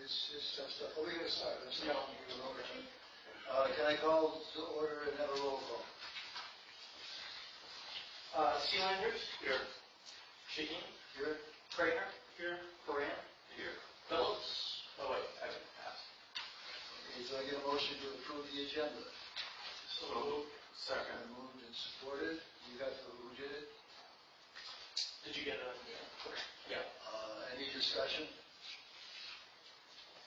it's some stuff. Are we going to start? Let's start. Can I call to order and have a roll call? Sealanders? Here. Shaheen? Here. Kramer? Here. Coran? Here. Phillips? Oh wait, I haven't passed. Okay, so I get a motion to approve the agenda. So moved. Second. Moved and supported. You got who did it? Did you get a? Yeah. Any discussion?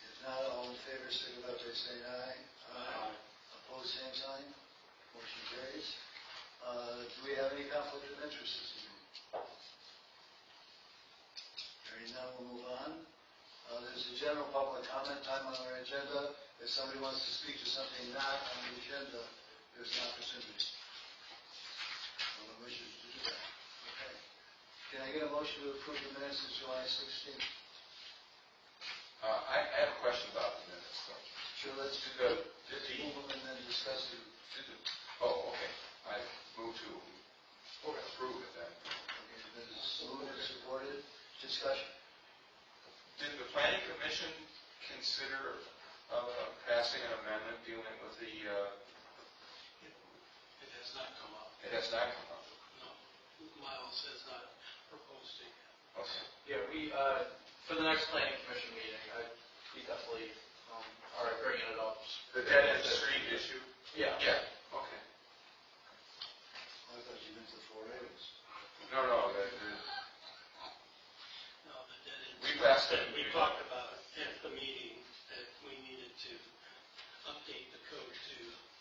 If not, all in favor, signify by saying aye. Aye. Opposed, same sign. Motion carries. Do we have any conflict of interest this evening? Hearing none, we'll move on. There's a general public comment time on our agenda. If somebody wants to speak to something not on the agenda, there's an opportunity. No one wishes to do that. Okay. Can I get a motion to approve the minutes of July 16th? I have a question about the minutes, though. Sure, let's do Did move them and then discuss it. Oh, okay. I move to approve it then. Okay, Ms. moved and supported. Discussion. Did the planning commission consider passing an amendment dealing with the? It has not come up. It has not come up. No. Miles has not proposed it yet. Okay. Yeah, we for the next planning commission meeting, we definitely are bringing it up. The dead end street issue? Yeah. Yeah. Okay. I thought you meant the 4 A's. No. No, the dead end. We passed it. We talked about at the meeting that we needed to update the code to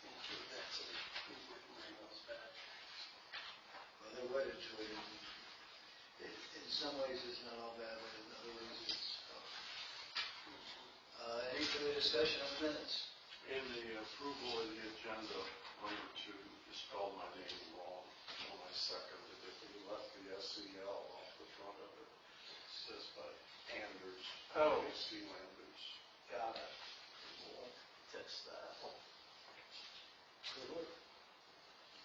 include that, so we would bring those back. Well, they're wedded to it. In some ways, it's not all bad, but in other ways, it's tough. Any further discussion on the minutes? In the approval of the agenda, number 2, you spelled my name wrong. When I seconded it, you left the SEL off the front of it. It says by Anders. Oh. Sealanders. Got it. We'll fix that. Good work.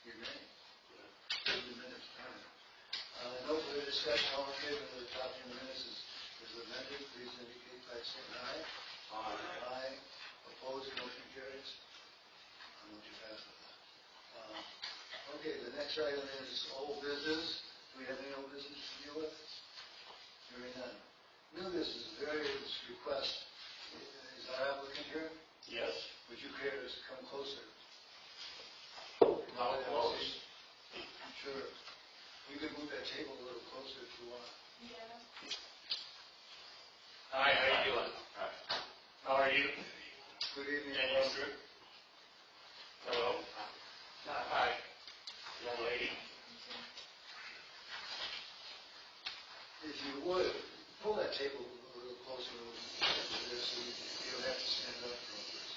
You may. Good minutes, time. No further discussion. All in favor of adopting the minutes as amended, please indicate by saying aye. Aye. Aye. Opposed, motion carries. Motion passes. Okay, the next item is old business. Do we have any old business to deal with? Hearing none. New business, various request. Is our applicant here? Yes. Would you care to come closer? How close? Sure. You could move that table a little closer if you want. Hi, how you doing? Hi. How are you? Good evening. Andrew. Hello. Hi, young lady. If you would, pull that table a little closer to this so you don't have to stand up from this.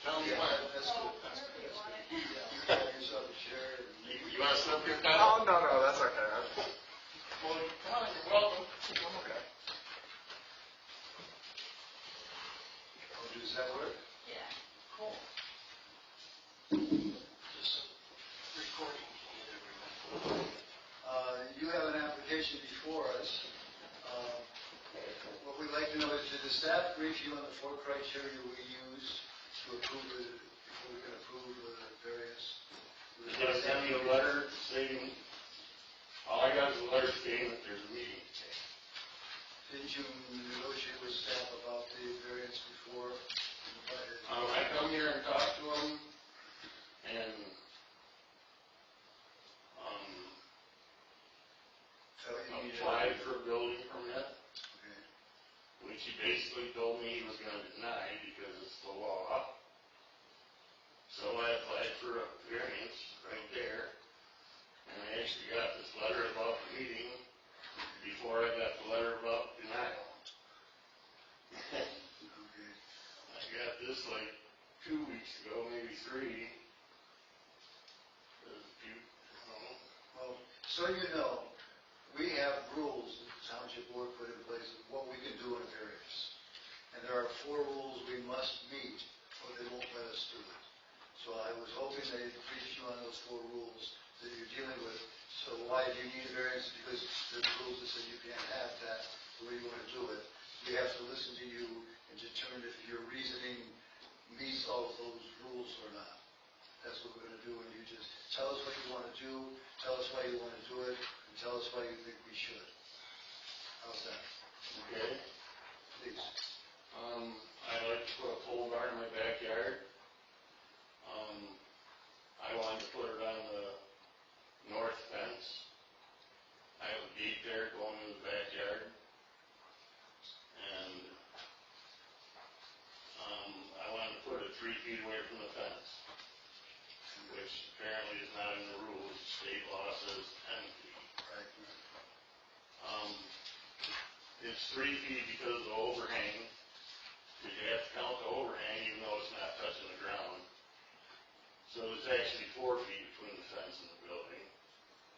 Tell me Yeah, what. that's good. That's good. Yeah, you have yourself a chair. You want to sit up here, Kyle? Oh, no, that's okay. Well, come on, you're welcome. I'm okay. Oh, does that work? Yeah. Cool. Just recording to get everyone. You have an application before us. What we'd like to know is, did the staff brief you on the 4 criteria we use to approve it, before we can approve the various? Did they send me a letter saying, all I got is a letter saying that there's a meeting today? Did you negotiate with staff about the variance before? I come here and talk to them, and, Tell you need applied for a building permit, Okay. which he basically told me he was gonna deny because it's the law. So I applied for a variance right there, and I actually got this letter about the meeting before I got the letter about denial. Okay. I got this like 2 weeks ago, maybe 3. Well, so you know, we have rules that the township board put in place of what we can do in a variance. And there are 4 rules we must meet, or they won't let us do it. So I was hoping they briefed you on those 4 rules that you're dealing with. So why do you need a variance? Because there's rules that say you can't have that the way you want to do it. We have to listen to you and follow those rules or not. That's what we're gonna do, and you just tell us what you wanna do, tell us why you wanna do it, and tell us why you think we should. How's that? Okay? Please. I'd like to put a pole barn in my backyard. I wanted to put it on the north fence. I have a gate there going in the backyard. And, I wanted to put it 3 feet away from the fence, which apparently is not in the rules. State law says 10 feet. Right. It's 3 feet because of the overhang, because you have to count the overhang even though it's not touching the ground. So it's actually 4 feet between the fence and the building,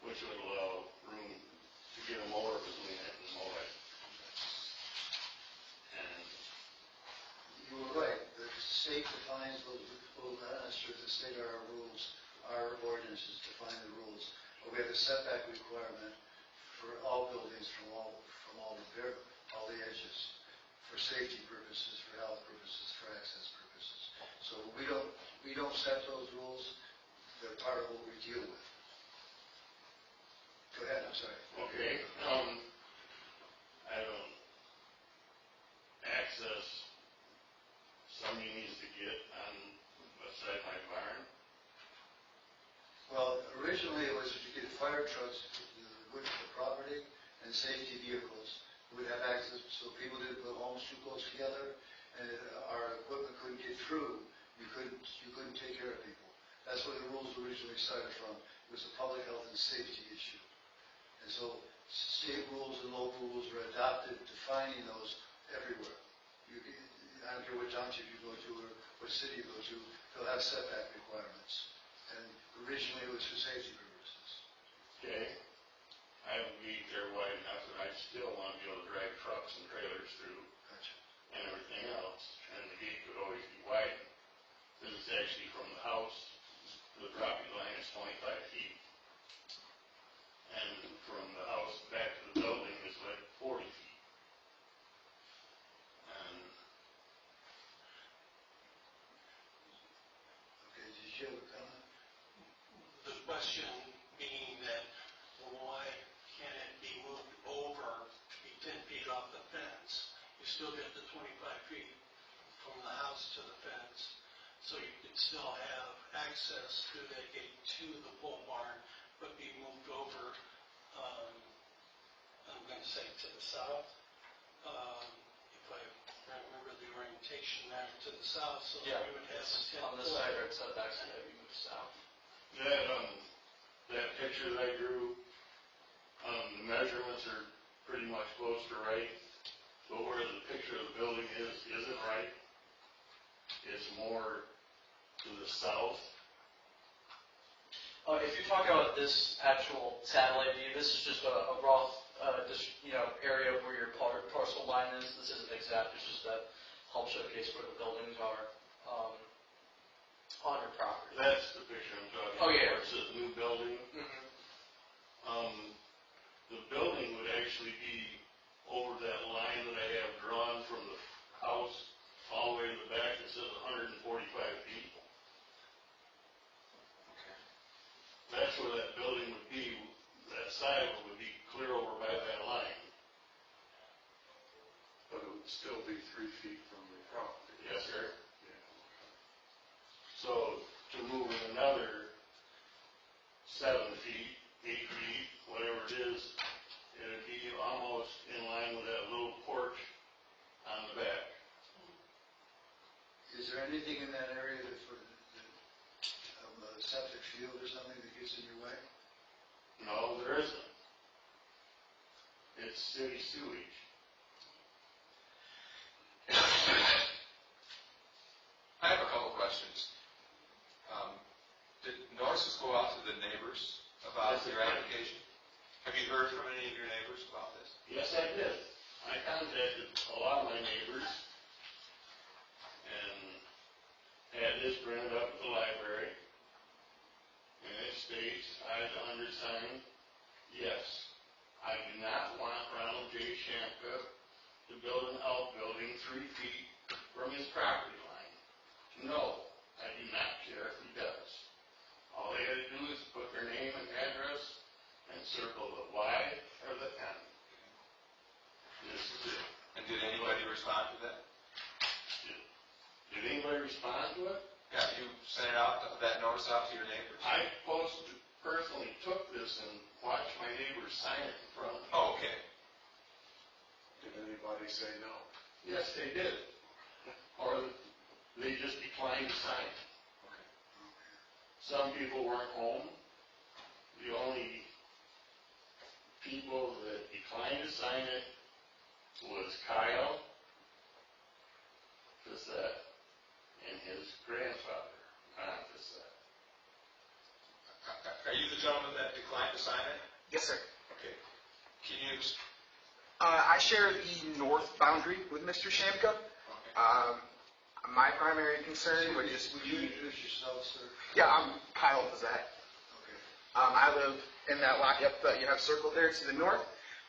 which would allow room to get a mower to lean it and mow it. And You were right, the state defines those, well, not sure the state or our rules, our ordinances define the rules. But we have a setback requirement for all buildings from all the edges, for safety purposes, for health purposes, for access purposes. So we don't set those rules, they're part of what we deal with. Go ahead, I'm sorry. okay, I don't access somebody needs to get on beside my barn. Well, originally it was to get fire trucks with the property and safety vehicles who would have access, so people didn't put homes too close together and our equipment couldn't get through. You couldn't take care of people. That's where the rules originally started from. It was a public health and safety issue. And so state rules and local rules were adopted, defining those everywhere. I don't care what township you go to or what city you go to, they'll have setback requirements. And originally it was for safety purposes. Okay, I have a gate there wide enough that I still want to be able to drag trucks and trailers through Gotcha. and everything else, and the gate could always be widened. Because it's actually from the house, the property line is 25 feet. And from the house back to the building is like 40 feet. And Okay, did you have a comment? The question being that, why can't it be moved over to be 10 feet off the fence? You still get the 25 feet from the house to the fence, so you could still have access through that gate to the pole barn, but be moved over, I'm going to say to the south. If I remember the orientation there, to the south, so Yeah. you would have the 10 On the foot. side yard setbacks, and maybe move south. that picture that I drew, the measurements are pretty much close to right. But where the picture of the building isn't right. It's more to the south. If you're talking about this actual satellite view, this is just a raw, area where your parcel line is. This isn't exact. It's just that help showcase where the buildings are on your property. That's the picture I'm talking Oh, about. yeah. Where it says new building. Mm-hmm. The building would actually be over that line that I have drawn from the house all the way to the back. It says 145 feet. Okay. That's where that building would be. That side would be clear over by that line. But it would still be 3 feet from the property. Yes, sir. Yeah. So to move it another 7 feet, 8 feet, whatever it is, it'd be almost in line with that little porch on the back. Is there anything in that area that for a septic field or something that gets in your way? No, there isn't. It's city sewage. I have a couple questions. Did notices go out to the neighbors about Yes, your it did. application? Have you heard from any of your neighbors about this? Yes, I did. I contacted a lot of my neighbors and had this printed up at the library. And it states, I, the undersigned, yes, I do not want Ronald J. Shamka to build an outbuilding 3 feet from his property line. No, I do not care if he does. All they gotta do is put their name and address and circle the Y or the N. This is it. And did anybody respond to that? Did anybody respond to it? Yeah, you sent it out, that notice out to your neighbors? I personally took this and watched my neighbors sign it in front of me. Oh, okay. Did anybody say no? Yes, they did. Or they just declined to sign. Some people weren't home. The only people that declined to sign it was Kyle Bissett and his grandfather, Ron Bissett. Are you the gentleman that declined to sign it? Yes, sir. Okay. Can you, I share the north boundary with Mr. Shamka. okay. My primary concern would just Would you be, introduce yourself, sir? yeah, I'm Kyle Bazette. Okay. I live in that lot, yep, that you have circled there to the north.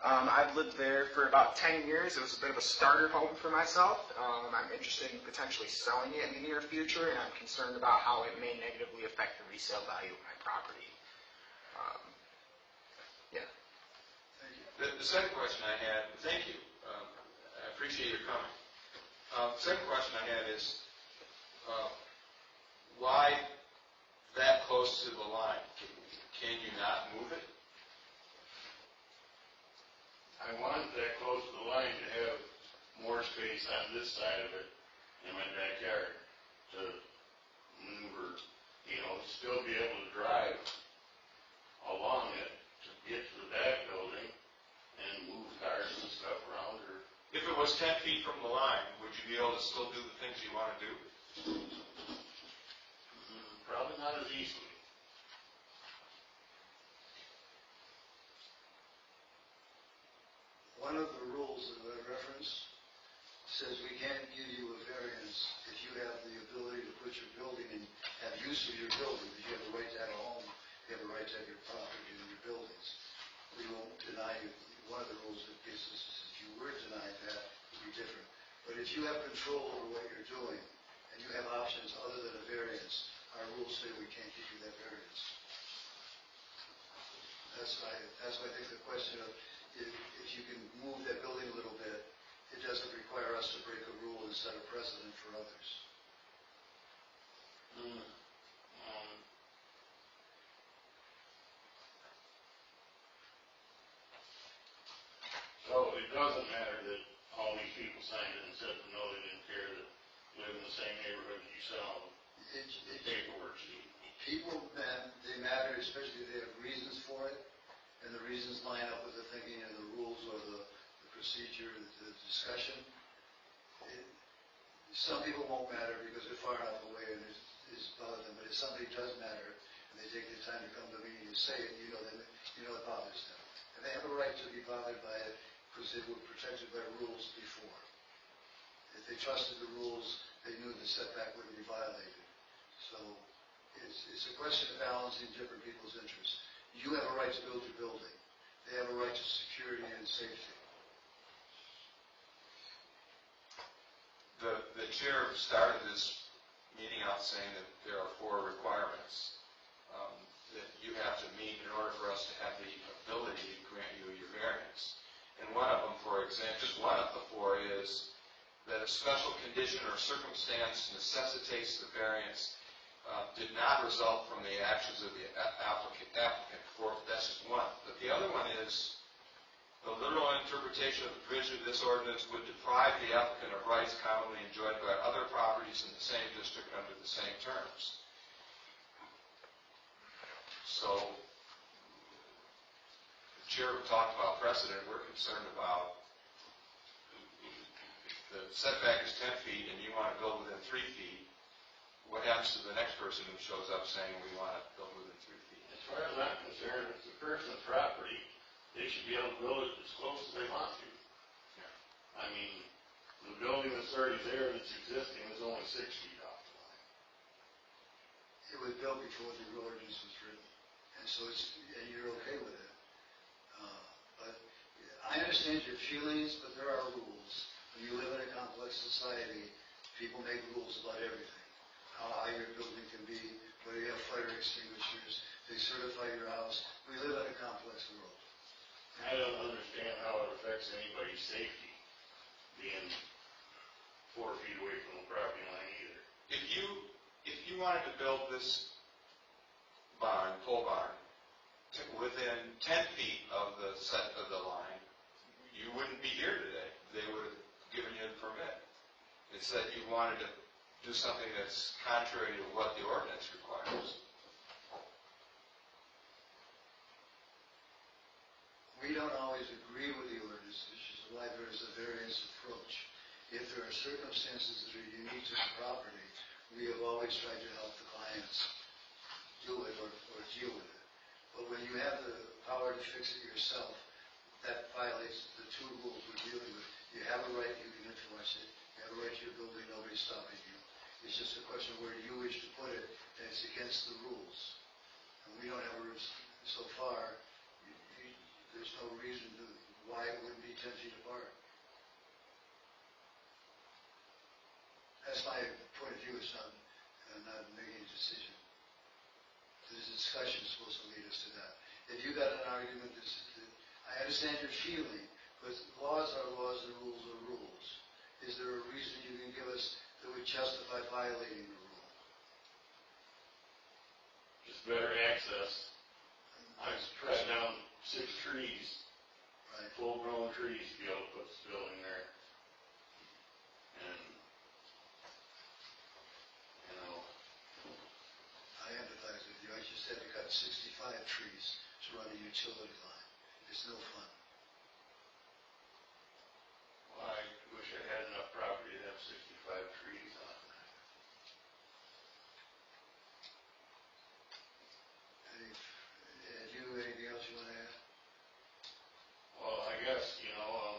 I've lived there for about 10 years. It was a bit of a starter home for myself. I'm interested in potentially selling it in the near future, and I'm concerned about how it may negatively affect the resale value of my property. Yeah. Thank you. The second question I had, thank you, I appreciate your comment. Second question I had is, why that close to the line? Can you not move it? I wanted that close to the line to have more space on this side of it in my backyard to maneuver, still be able to drive along it to get to the back building and move cars and stuff around or. If it was 10 feet from the line, would you be able to still do the things you want to do? Probably not as easily. One of the rules that I referenced says we can't give you a variance if you have the ability to put your building and have use of your building. If you have the right to have a home, you have the right to have your property and your buildings. We won't deny you. One of the rules that gives us is if you were denied that, it would be different. But if you have control over what you're doing and you have options other than a variance, our rules say we can't give you that variance. That's why I think the question of if you can move that building a little bit, it doesn't require us to break a rule and set a precedent for others. So it doesn't matter that all these people signed it and said no, they didn't care that live in the same neighborhood you sell the paperwork sheet. People, they matter, especially if they have reasons for it, and the reasons line up with the thinking and the rules or the procedure, the discussion. Some people won't matter because they're far enough away and it's bother them, but if somebody does matter and they take the time to come to me and say it, you know it bothers them. And they have a right to be bothered by it because they were protected by rules before. If they trusted the rules, they knew the setback wouldn't be violated. So it's a question of balancing different people's interests. You have a right to build your building. They have a right to security and safety. The chair started this meeting out saying that there are 4 requirements that you have to meet in order for us to have the ability to grant you your variance. And one of them, for example, just one of the 4 is that a special condition or circumstance necessitates the variance did not result from the actions of the applicant. That's just one. But the other one is the literal interpretation of the provision of this ordinance would deprive the applicant of rights commonly enjoyed by other properties in the same district under the same terms. So, the chair talked about precedent. We're concerned about the setback is 10 feet and you want to build within 3 feet. What happens to the next person who shows up saying we want to build within 3 feet? As far as I'm concerned, if it's a person's property, they should be able to build it as close as they want to. I mean, the building that's already there that's existing is only 6 feet off the line. It was built before the ordinance was written, and so and you're okay with it. But I understand your feelings, but there are rules. When you live in a complex society, people make rules about everything. how high your building can be, whether you have fire extinguishers, they certify your house. We live in a complex world. I don't understand how it affects anybody's safety, being 4 feet away from the property line either. If you wanted to build this barn, pole barn, within 10 feet of the set of the line, you wouldn't be here today. They would have given you the permit. It's that you wanted to do something that's contrary to what the ordinance requires. We don't always agree with the ordinance, which is why there is a variance approach. If there are circumstances that are unique to the property, we have always tried to help the clients do it or deal with it. But when you have the power to fix it yourself, that violates the two rules we're dealing with. You have a right, you can enforce it. You have a right to your building, nobody's stopping you. It's just a question of where you wish to put it, and it's against the rules. And we don't have a, so far, there's no reason to, why it wouldn't be 10 feet apart. That's my point of view. It's not, I'm not making a decision. This discussion is supposed to lead us to that. If you got an argument, I understand your feeling, but laws are laws and rules are rules. Is there a reason you can give us that would justify violating the rule? Just better access. I've cut down 6 trees, Right. full-grown trees to be able to put this building there. And, you know, I empathize with you. I just had to cut 65 trees to run a utility line. It's no fun. well, I wish I had enough property to have 65 trees on it. Have you anything else you want to add? Well, I guess, you know,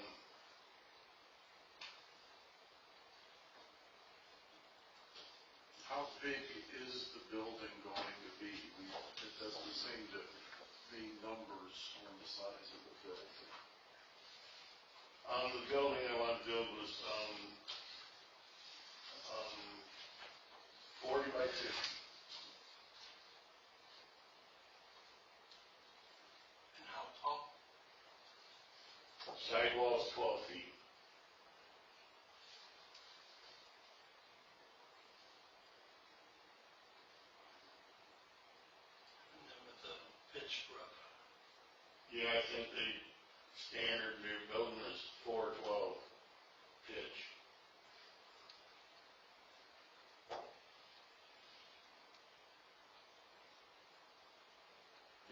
How big is the building going to be? It doesn't seem to be numbers on the size of the building. the building I want to build was, 40 by 50. And how tall? Sidewall is 12 feet. And then with the pitch roof. Yeah, I think the standard new building is 412 pitch.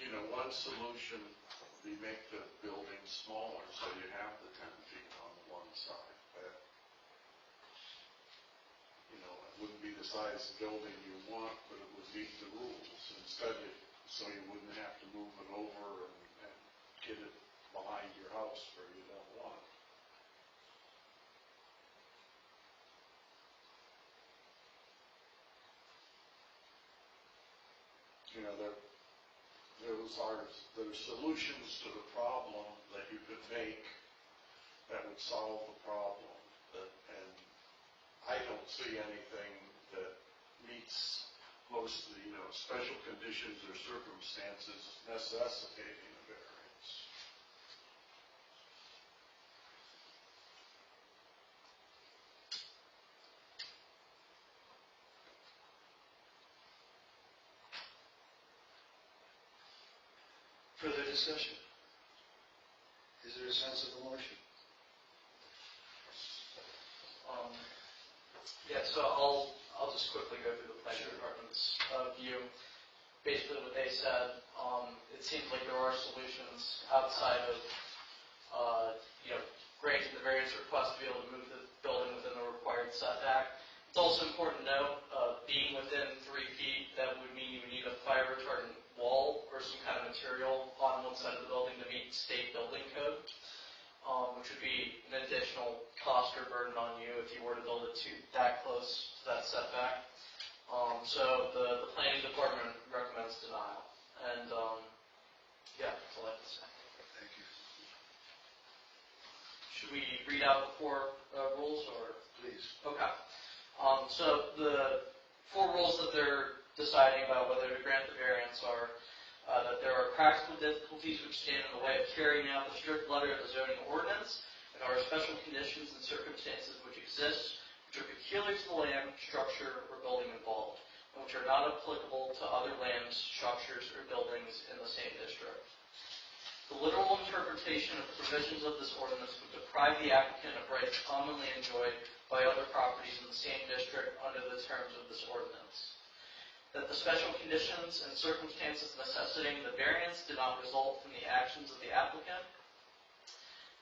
You know, one solution would be make the building smaller so you have the 10 feet on the one side. But, you know, it wouldn't be the size of building you want, but it would meet the rules. Instead, so you wouldn't have to move it over and get it behind your house where you don't want it. You know, there's solutions to the problem that you could make that would solve the problem. And I don't see anything that meets most of the, you know, special conditions or circumstances necessitating a variance. Further discussion? Is there a sense of the motion? Yeah, so I'll just quickly go through the planning department's view. Basically what they said, it seems like there are solutions outside of, granting the variance request to be able to move the building within the required setback. It's also important to note, being within 3 feet, that would mean you would need a fire retardant wall or some kind of material on one side of the building to meet state building code, which would be an additional cost or burden on you if you were to build it that close to that setback. So the planning department recommends denial. And, that's all I have to say. Thank you. Should we read out the 4 rules or? Please. Okay. So the four rules that they're deciding about whether to grant the variance are that there are practical difficulties which stand in the way of carrying out the strict letter of the zoning ordinance, and there are special conditions and circumstances which exist which are peculiar to the land, structure, or building involved, and which are not applicable to other lands, structures, or buildings in the same district. The literal interpretation of the provisions of this ordinance would deprive the applicant of rights commonly enjoyed by other properties in the same district under the terms of this ordinance. That the special conditions and circumstances necessitating the variance did not result from the actions of the applicant,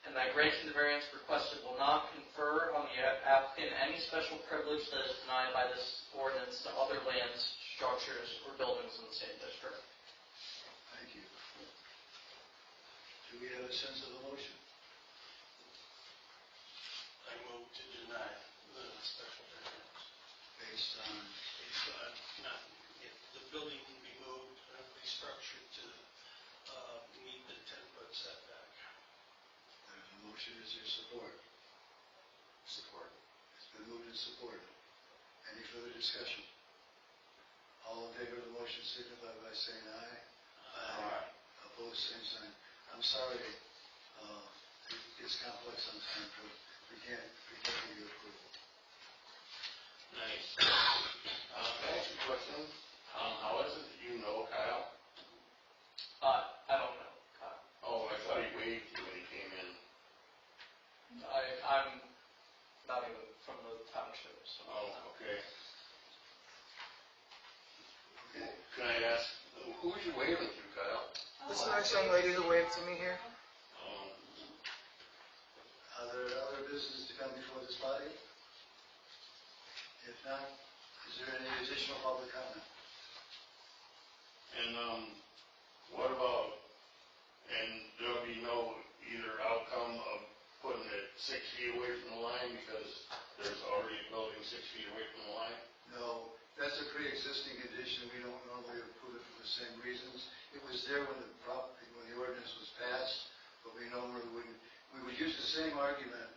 and that granting the variance requested will not confer on the applicant any special privilege that is denied by this ordinance to other lands, structures, or buildings in the same district. Thank you. Do we have a sense of the motion? I move to deny the special variance. Based on, Based on not, if the building can be moved and restructured to meet the 10-foot setback. there's a motion, is there support? Support. It's been moved and supported. Any further discussion? All in favor of the motion signify by saying aye. Aye. Opposed, same sign. I'm sorry, it's complex sometimes, but we can't give you approval. Nice. Can I ask you a question? How is it that you know Kyle? I don't know. Oh, I thought he waved you when he came in. I'm not even from the township, so. Oh, okay. Okay. Can I ask, who was you waving to, Kyle? This nice young lady who waved to me here. Are there other business to come before this body? If not, is there any additional public comment? And, what about, and there'll be no either outcome of putting it 6 feet away from the line because there's already a building 6 feet away from the line? No, that's a pre-existing condition. We don't normally approve it for the same reasons. It was there when the ordinance was passed, but we normally wouldn't. We would use the same argument.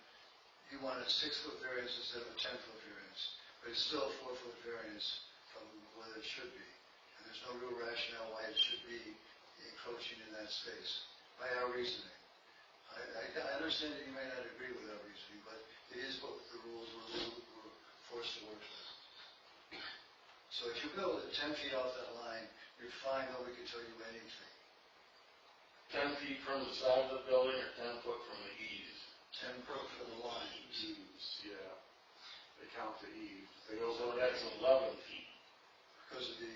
You want a 6-foot variance instead of a 10-foot variance, but it's still a 4-foot variance from what it should be. And there's no real rationale why it should be encroaching in that space by our reasoning. I understand that you may not agree with our reasoning, but it is what the rules we're forced to work with. So if you build it 10 feet off that line, you're fine, nobody can tell you anything. 10 feet from the side of the building or 10 foot from the eaves? 10 foot for the line. Eaves, yeah. They count the eaves. They So go that's 11 feet. Because of the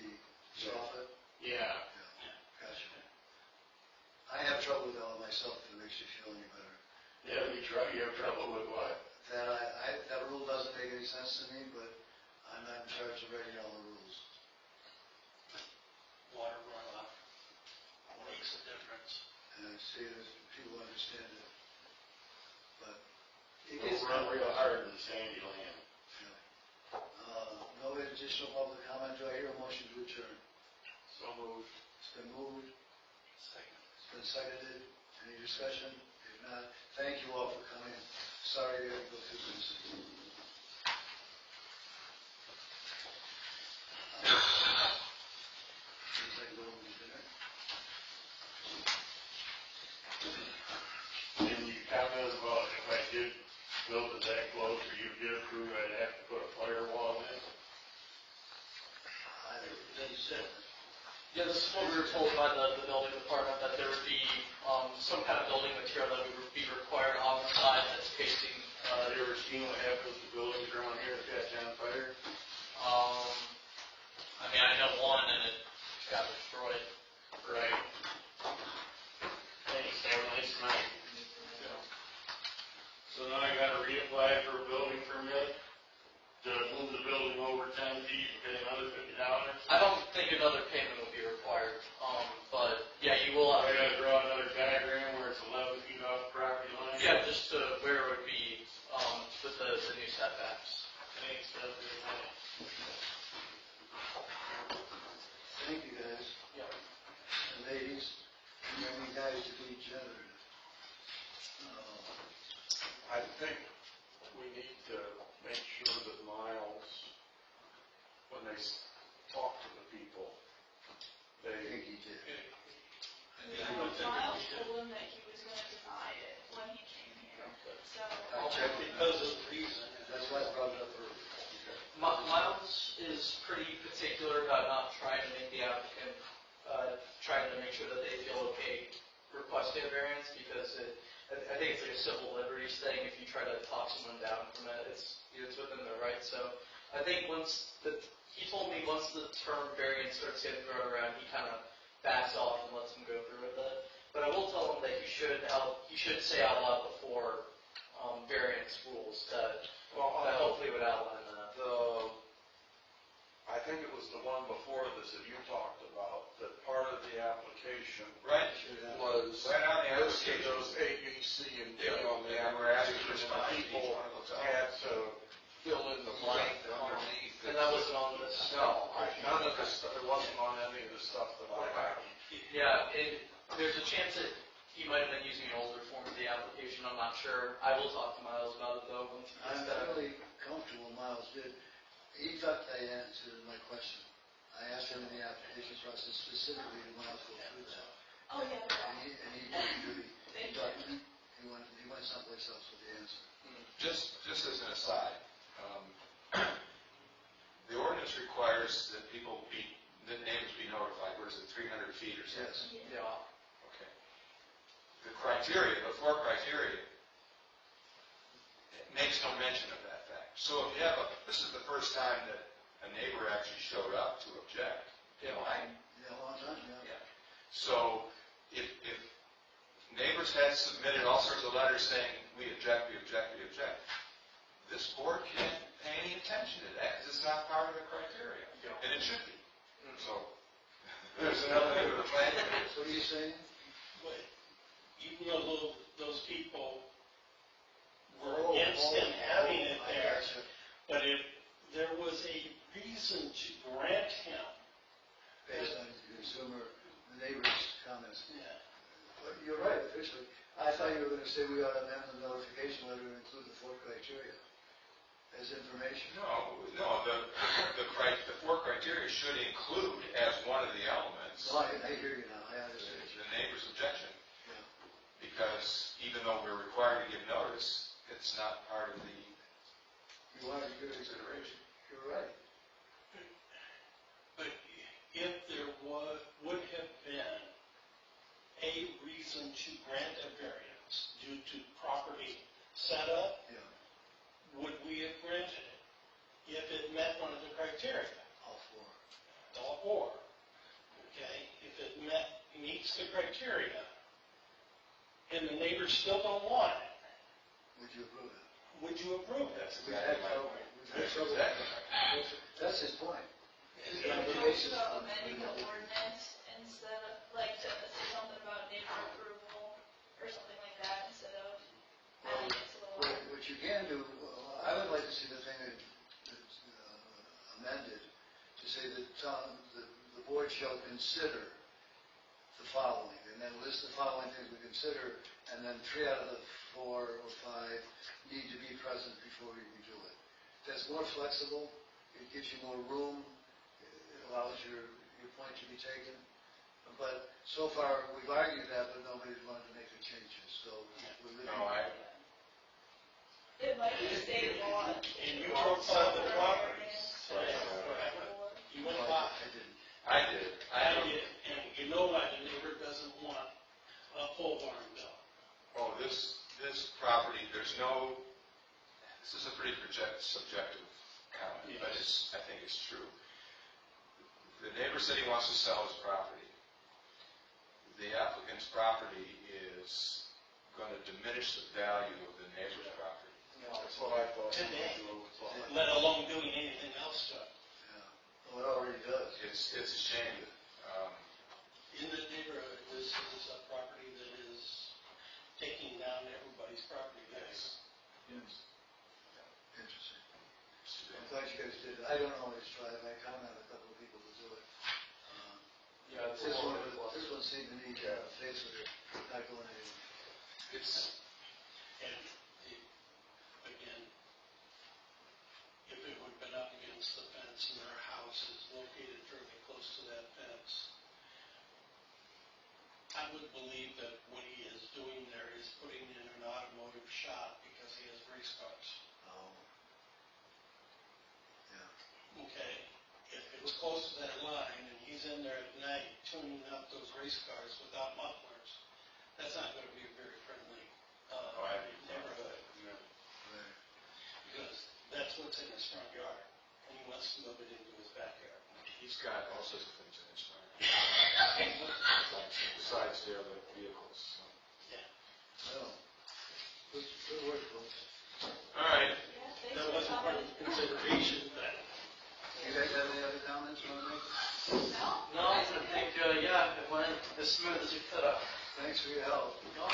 soffit? Yeah. Yeah, gotcha. I have trouble with that one myself, if it makes you feel any better. Yeah, you have trouble with what? That rule doesn't make any sense to me, but I'm not in charge of writing all the rules. Water runoff makes a difference. And I see that people understand it. But it It's is. run real hard in sandy land. No additional public comment. Do I hear a motion to adjourn? So moved. It's been moved. Second. It's been seconded. Any discussion? If not, thank you all for coming. Sorry you had to go through this. Seems like a little bit dinner. And you commented about if I did build it that close or you did approve, I'd have to put a firewall in. I didn't say that. Yeah, this is what we were told by the building department, that there would be some kind of building material that would be required on the side that's facing, Have you ever seen what happens to buildings around here that catch on fire? I mean, I know one and it got destroyed. Right. Thanks, have a nice night. So now I gotta reapply for a building permit to move the building over 10 feet and pay another $50? I don't think another payment will be required, but yeah, you will. I gotta draw another diagram where it's 11 feet off the property line? Yeah, just where it would be with the new setbacks. Thanks, that's good. Thank you, guys. Yeah. And ladies, remember you guys to be generative. I think we need to make sure that Miles, when they is pretty particular about not trying to make the applicant, trying to make sure that they feel okay requesting a variance, because I think it's like a civil liberties thing. If you try to talk someone down from it, it's within their rights. So I think he told me once the term variance starts getting thrown around, he kind of backs off and lets them go through with it. But I will tell him that he should say out loud before variance rules that hopefully would outline that. I think it was the one before this that you talked about, that part of the application Right. was Right on the listed application. those A, B, C, and D Yeah. on the Yeah, we're asking for application, response to and each people one of those had to fill in the blank underneath. And that wasn't on this. No, none of this, it wasn't on any of the stuff that I had. Yeah, there's a chance that he might have been using an older form of the application. I'm not sure. I will talk to Miles about it though once he I'm gets that. fairly comfortable Miles did. He thought they answered my question. I asked him in the application process specifically to Miles go through that. Oh, yeah. And he didn't really, he went someplace else with the answer. Just as an aside, the ordinance requires that names be notified, what is it, 300 feet or something? Yes. Yeah. Okay. The four criteria, it makes no mention of that fact. So if you have this is the first time that a neighbor actually showed up to object. Yeah. Yeah, a long time, yeah. Yeah. So if neighbors had submitted all sorts of letters saying, we object, this board can't pay any attention to that because it's not part of the criteria. Yeah. And it should be. So there's another thing with the plan. What are you saying? But even though those people were Oh, against him having it I there, gotcha. but if there was a reason to grant him, Based on the consumer, the neighbor's comments. yeah, But you're right, officially. I thought you were going to say we ought to amend the notification letter to include the four criteria as information. No, the four criteria should include as one of the elements No, I hear you now, I understand. the neighbor's objection. Yeah. Because even though we're required to give notice, it's not part of the You are, consideration. you're right. but if there would have been a reason to grant a variance due to property setup, Yeah, would we have granted it if it met one of the criteria? all four. All four. Okay, if it meets the criteria, and the neighbors still don't want it, Would you approve it? would you approve it? We've had trouble. We've had trouble. That's his point. Is there a chance about amending the ordinance instead of, like, to say something about neighbor approval or something like that instead of adding it to the law? What you can do, I would like to see the thing amended to say that the board shall consider the following, and then list the following things we consider, and then 3 out of the 4 or 5 need to be present before we do it. That's more flexible, it gives you more room, it allows your point to be taken. But so far, we've argued that, but nobody's wanted to make the changes, so we're living. No, It might be state law. And you broke some of the properties, right? You went by. I didn't. I did. And you know why the neighbor doesn't want a pole barn built. Oh, this property, this is a pretty subjective comment, but I think it's true. The neighbor said he wants to sell his property. The applicant's property is going to diminish the value of the neighbor's property. That's what I thought. Today. Let alone doing anything else to it. Yeah, well, it already does. It's a shame. In the neighborhood, this is a property that is taking down everybody's property values. Interesting. I'm glad you guys did it. I don't always try it. I count on a couple of people to do it. Yeah, it's This a one, little bit this one seemed to need face with it, not going anywhere. And again, if it would have been up against the fence and our house is located fairly close to that fence, I would believe that what he is doing there is putting in an automotive shop because he has race cars. Oh. Yeah. Okay? close to that line, and he's in there at night tuning up those race cars without mufflers, that's not gonna be a very friendly, neighborhood. Right. Because that's what's in his front yard, and he wants to move it into his backyard. He's got all sorts of things in his mind, besides the other vehicles, so. Well, good work, folks. All right, Yeah, thanks That for wasn't part coming. of the consideration, but You guys have any other comments you want to make? No, I think, yeah, it went as smooth as it could have. Thanks for your help. No.